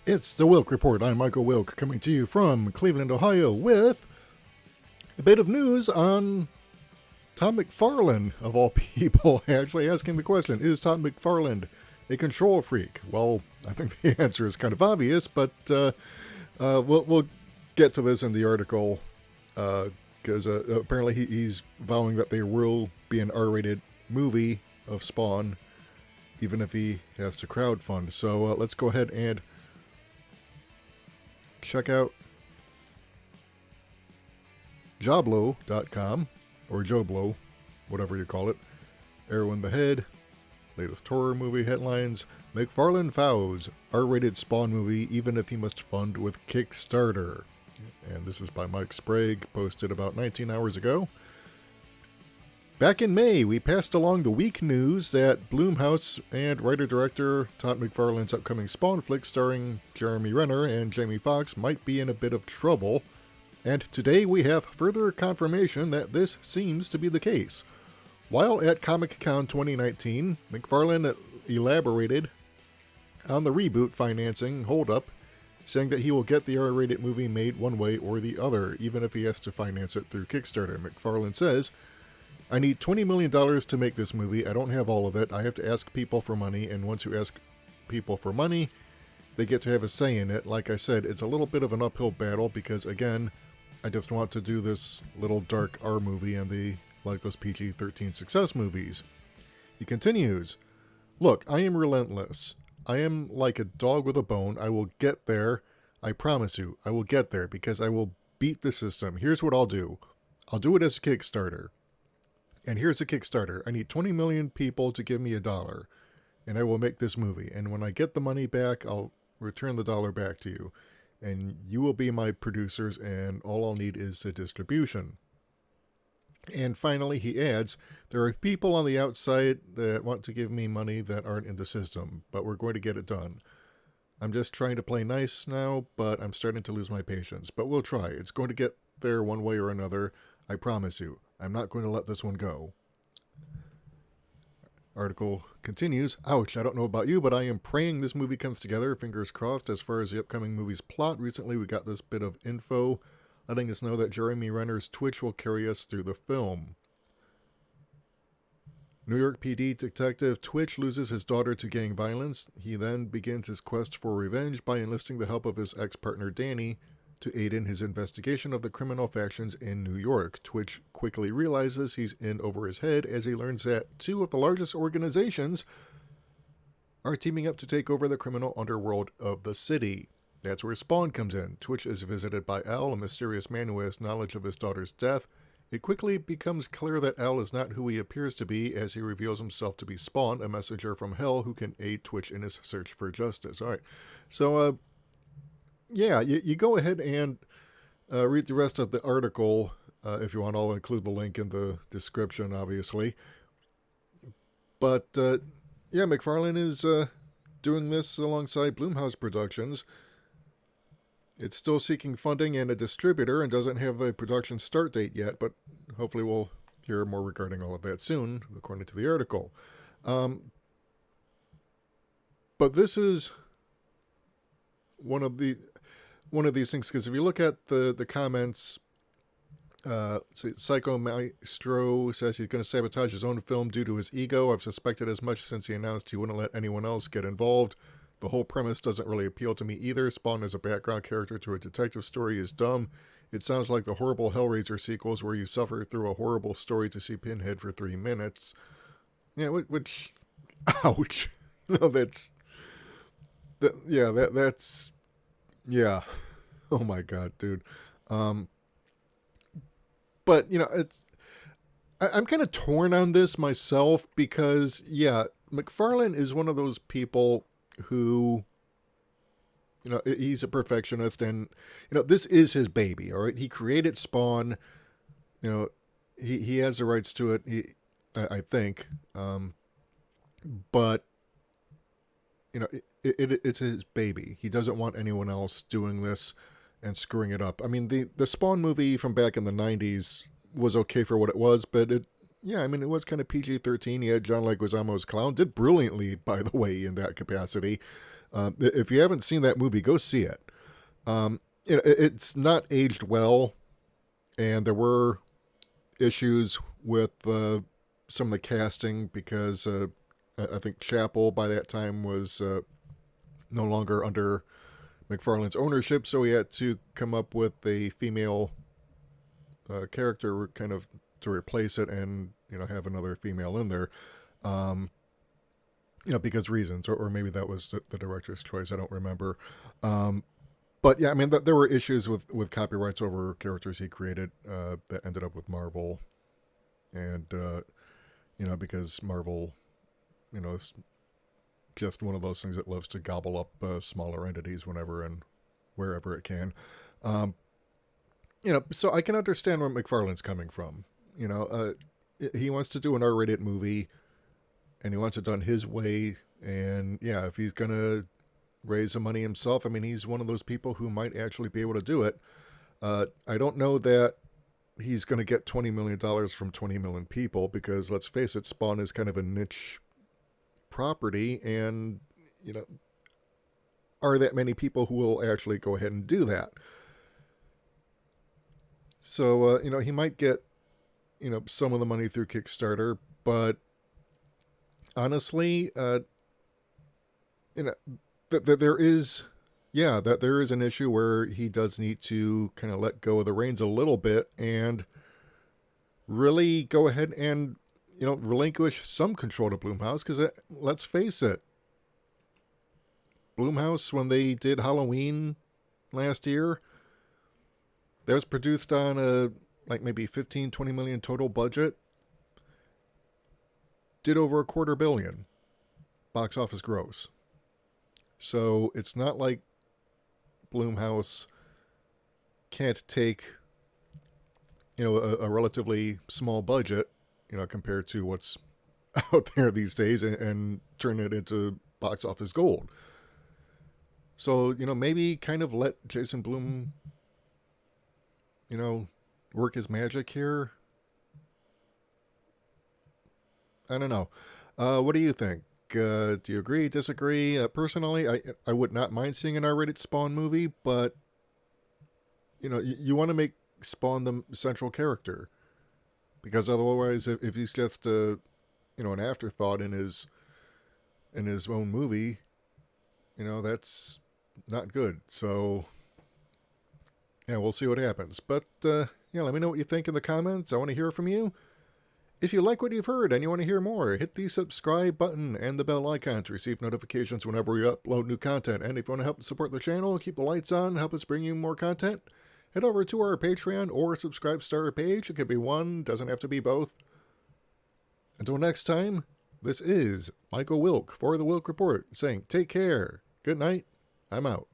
It's the Wilk Report. I'm Michael Wilk, coming to you from Cleveland, Ohio, with a bit of news on Todd Mcfarlane, of all people, actually asking the question, is Todd Mcfarlane a control freak? Well, I think the answer is kind of obvious, but we'll get to this in the article, because apparently he's vowing that there will be an R-rated movie of Spawn, even if he has to crowdfund. So let's go ahead and check out joblo.com, or Joblo, whatever you call it. Arrow in the head, latest horror movie headlines. McFarlane vows R-rated Spawn movie even if he must fund with Kickstarter. And this is by Mike Sprague, posted about 19 hours ago. Back in May, we passed along the week news that Blumhouse and writer-director Todd McFarlane's upcoming Spawn flick starring Jeremy Renner and Jamie Foxx might be in a bit of trouble. And today we have further confirmation that this seems to be the case. While at Comic-Con 2019, McFarlane elaborated on the reboot financing holdup, saying that he will get the R-rated movie made one way or the other, even if he has to finance it through Kickstarter. McFarlane says, "I need $20 million to make this movie. I don't have all of it. I have to ask people for money, and once you ask people for money, they get to have a say in it. Like I said, it's a little bit of an uphill battle because, again, I just want to do this little dark R movie and the likeless PG-13 success movies." He continues, "Look, I am relentless. I am like a dog with a bone. I will get there. I promise you, I will get there because I will beat the system. Here's what I'll do. I'll do it as a Kickstarter. And here's a Kickstarter. I need 20 million people to give me $1, and I will make this movie. And when I get the money back, I'll return the dollar back to you. And you will be my producers, and all I'll need is the distribution." And finally, he adds, "There are people on the outside that want to give me money that aren't in the system, but we're going to get it done. I'm just trying to play nice now, but I'm starting to lose my patience. But we'll try. It's going to get there one way or another. I promise you. I'm not going to let this one go." Article continues, "Ouch, I don't know about you, but I am praying this movie comes together. Fingers crossed. As far as the upcoming movie's plot, recently we got this bit of info letting us know that Jeremy Renner's Twitch will carry us through the film. New York PD detective Twitch loses his daughter to gang violence. He then begins his quest for revenge by enlisting the help of his ex-partner Danny to aid in his investigation of the criminal factions in New York. Twitch quickly realizes he's in over his head as he learns that two of the largest organizations are teaming up to take over the criminal underworld of the city. That's where Spawn comes in. Twitch is visited by Al, a mysterious man who has knowledge of his daughter's death. It quickly becomes clear that Al is not who he appears to be as he reveals himself to be Spawn, a messenger from hell who can aid Twitch in his search for justice." All right. So, yeah, you go ahead and read the rest of the article if you want. I'll include the link in the description, obviously. But, yeah, McFarlane is doing this alongside Blumhouse Productions. It's still seeking funding and a distributor and doesn't have a production start date yet, but hopefully we'll hear more regarding all of that soon, according to the article. But this is one of these things, because if you look at the comments, Psycho Maestro says he's going to sabotage his own film due to his ego. "I've suspected as much since he announced he wouldn't let anyone else get involved. The whole premise doesn't really appeal to me either. Spawn as a background character to a detective story is dumb. It sounds like the horrible Hellraiser sequels where you suffer through a horrible story to see Pinhead for 3 minutes. Yeah, which ouch. No, that's... Yeah. Oh my god, dude. But, I'm kind of torn on this myself because, yeah, McFarlane is one of those people who, he's a perfectionist, and, this is his baby, all right? He created Spawn, he has the rights to it, I think, but, it's his baby. He doesn't want anyone else doing this and screwing it up. I mean, the Spawn movie from back in the 90s was okay for what it was, but it was kind of PG-13. He had John Leguizamo's clown. Did brilliantly, by the way, in that capacity. If you haven't seen that movie, go see it. It's not aged well, and there were issues with some of the casting because I think Chappell by that time was no longer under McFarlane's ownership, so he had to come up with a female character kind of to replace it, and have another female in there. Because reasons, or maybe that was the director's choice. I don't remember. But yeah, I mean, there were issues with copyrights over characters he created that ended up with Marvel, and because Marvel, is just one of those things that loves to gobble up smaller entities whenever and wherever it can. So I can understand where McFarlane's coming from. He wants to do an R-rated movie, and he wants it done his way. And yeah, if he's gonna raise the money himself, I mean, he's one of those people who might actually be able to do it. I don't know that he's going to get $20 million from 20 million people, because let's face it, Spawn is kind of a niche property, and are that many people who will actually go ahead and do that? So he might get some of the money through Kickstarter, but honestly, that there is an issue where he does need to kind of let go of the reins a little bit and really go ahead and relinquish some control to Blumhouse, because let's face it, Blumhouse, when they did Halloween last year, that was produced on a maybe 15-20 million total budget, did over $250 million box office gross. So it's not like Blumhouse can't take a relatively small budget compared to what's out there these days and turn it into box office gold. So maybe kind of let Jason Blum work his magic here. I don't know. What do you think? Do you agree, disagree? Personally, I would not mind seeing an R-rated Spawn movie, but you want to make Spawn the central character, because otherwise, if he's just an afterthought in his own movie, that's not good. So yeah, we'll see what happens. But let me know what you think in the comments. I want to hear from you. If you like what you've heard and you want to hear more, hit the subscribe button and the bell icon to receive notifications whenever we upload new content. And if you want to help support the channel, keep the lights on, help us bring you more content, head over to our Patreon or Subscribe Star page. It could be one, doesn't have to be both. Until next time, this is Michael Wilk for the Wilk Report saying take care, good night, I'm out.